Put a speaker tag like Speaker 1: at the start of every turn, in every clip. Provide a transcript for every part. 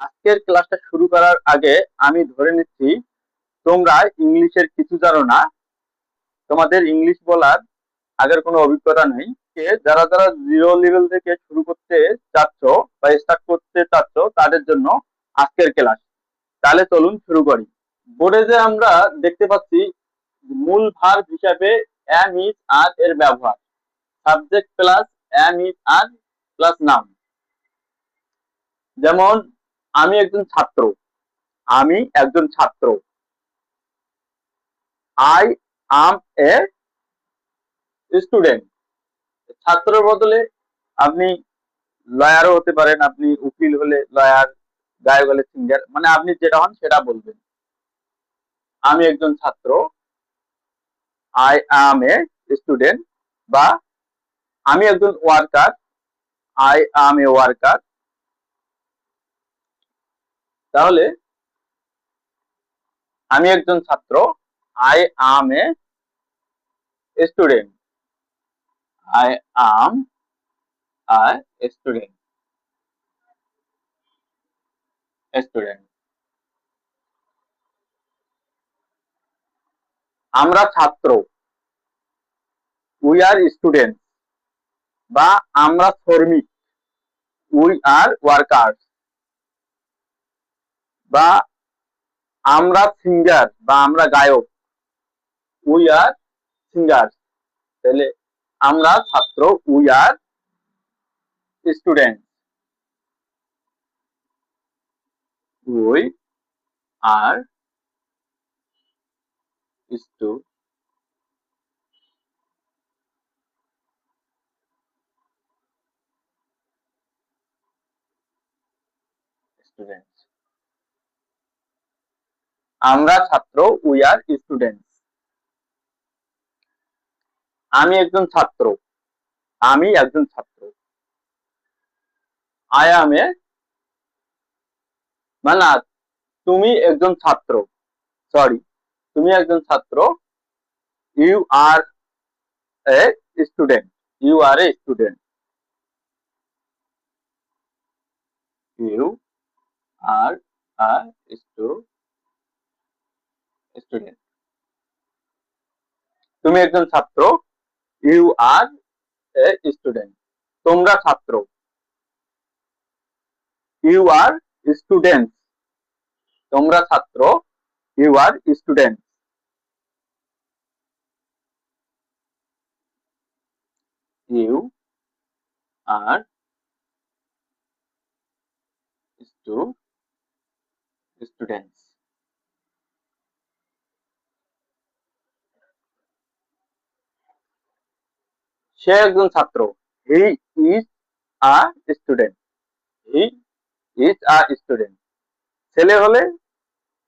Speaker 1: আজকের ক্লাসটা শুরু করার আগে আমি ধরে নিচ্ছি তোমরা ইংলিশের কিছু জানো না, তোমাদের ইংলিশ বলার আগের কোনো অভিজ্ঞতা নেই। যারা যারা জিরো লেভেল থেকে শুরু করতে চাচ্ছ বা স্টার্ট করতে চাচ্ছ তাদের জন্য আজকের ক্লাস। তাহলে চলুন শুরু করি। বোর্ডে যে আমরা দেখতে পাচ্ছি মূল ভার্ব হিসাবে এম ইজ আর এর ব্যবহার, subject plus am is are plus noun. যেমন আমি একজন ছাত্র, আমি একজন ছাত্র। I am a student. ছাত্রের বদলে আপনি লয়ারও হতে পারেন, আপনি উকিল হলে লয়ার, গায়ক হলে সিঙ্গার, মানে আপনি যেটা হন সেটা বলবেন। আমি একজন ছাত্র, আই আম এ স্টুডেন্ট, বা আমি একজন worker, I am A worker. তাহলে আমি একজন ছাত্র, I am a student, I am a student, student. আমরা ছাত্র, উই আর স্টুডেন্ট, বা আমরা শ্রমিক, উই আর ওয়ার্কার্স, বা আমরা সিঙ্গার বা আমরা গায়ক, উই আর সিঙ্গার। তাহলে আমরা ছাত্র, we are student, we are student. আমরা ছাত্র, উই আর স্টুডেন্ট। আমি একজন ছাত্র, আমি একজন ছাত্র। আই এম এ, মানে তুমি একজন ছাত্র, সরি, তুমি একজন ছাত্র। You are a student, you are a student, you are student. তুমি একজন ছাত্র, ইউ আর এ স্টুডেন্ট। তোমরা ছাত্র, ইউ আর স্টুডেন্ট। তোমরা ছাত্র, you are student. You are student. সে একজন ছাত্র, he is a student, he is a student. ছেলে হলে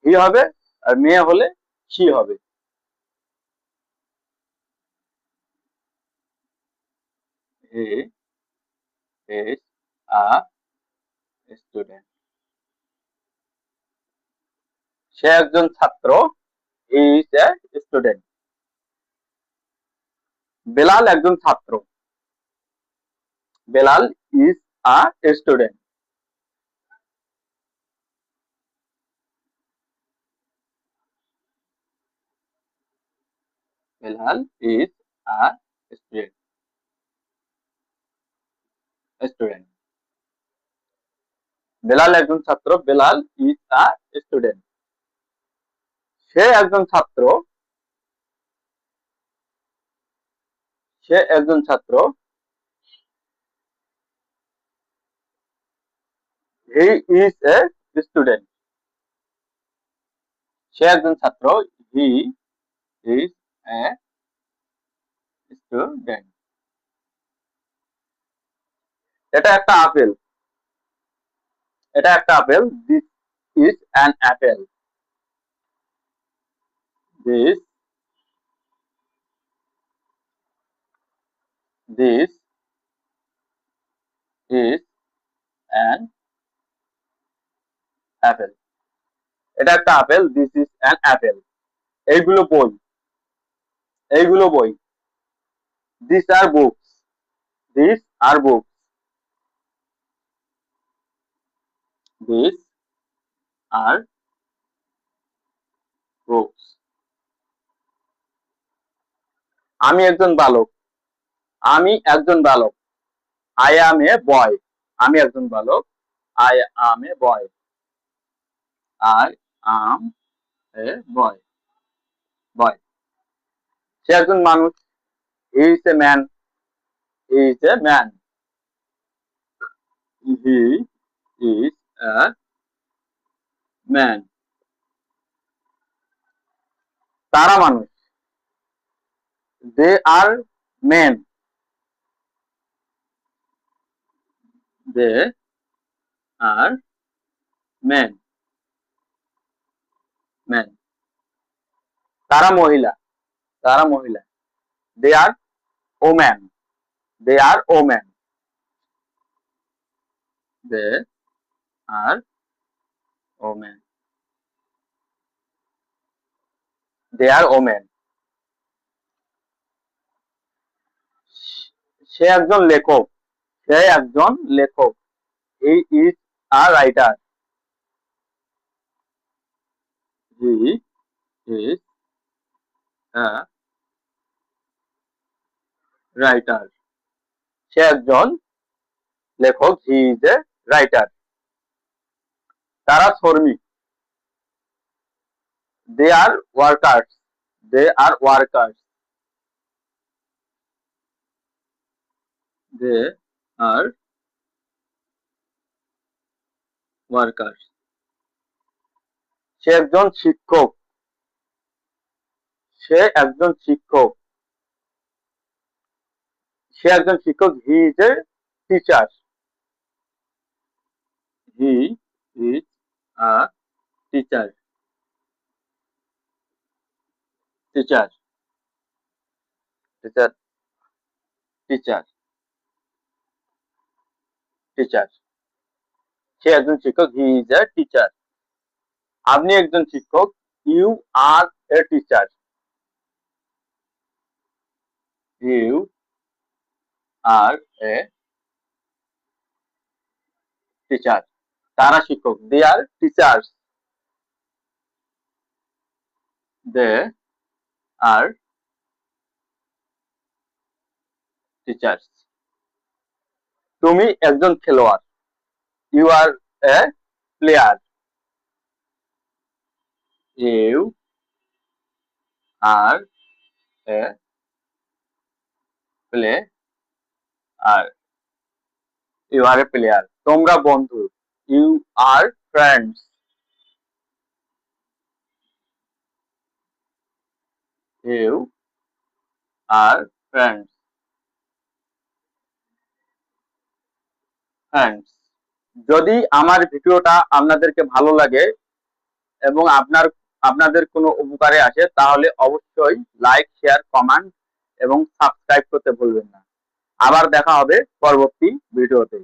Speaker 1: হি হবে, আর মেয়ে হলে শি হবে। হি ইজ আ স্টুডেন্ট। সে একজন ছাত্র, he is a student. Belal একজন ছাত্র, Belal is a student. Belal is a student, student. Belal একজন ছাত্র, বেলাল ইজ আ স্টুডেন্ট। সে একজন ছাত্র, সে একজন ছাত্র। He is a student. সে একজন ছাত্র, হি ইজ এ স্টুডেন্ট। এটা একটা আপেল, এটা একটা apple. This is an apple, this this is an apple. এটা একটা apple, this is an apple. এইগুলো বই, এইগুলো বই। This are books, this are books, this are books. আমি একজন বালক। আমি একজন বালক। I am a boy. আমি একজন বালক। I am a boy. I am a boy. Boy. সে একজন মানুষ। He is a man. He is a man. He is a man. তারা মানুষ। They are men. They are men. Men. তারা মহিলা। তারা মহিলা। They are women. They are women. They are women. They are women. সে একজন লেখক। সে একজন লেখক। He is a writer. He is a writer. সে একজন লেখক। He is a writer. তারা শ্রমিক। They are workers. They are workers. They are workers. সে একজন শিক্ষক। সে একজন শিক্ষক। সে একজন শিক্ষক। He is a teacher. He is a teacher. Teacher. Teacher. Teacher. Teacher. সে একজন শিক্ষক। He is a teacher. আপনি একজন শিক্ষক। You are a teacher. You are a teacher. তারা শিক্ষক। They are teachers. They are teachers. তুমি একজন খেলোয়াড়। You are a player. You are a player. You are a player. তোমরা বন্ধু। You are friends. You are friends. Friends. যদি আমার ভিডিওটা আপনাদেরকে ভালো লাগে এবং আপনাদের কোনো উপকারে আসে তাহলে অবশ্যই লাইক, শেয়ার, কমেন্ট এবং সাবস্ক্রাইব করতে ভুলবেন না। আবার দেখা হবে পরবর্তী ভিডিওতে।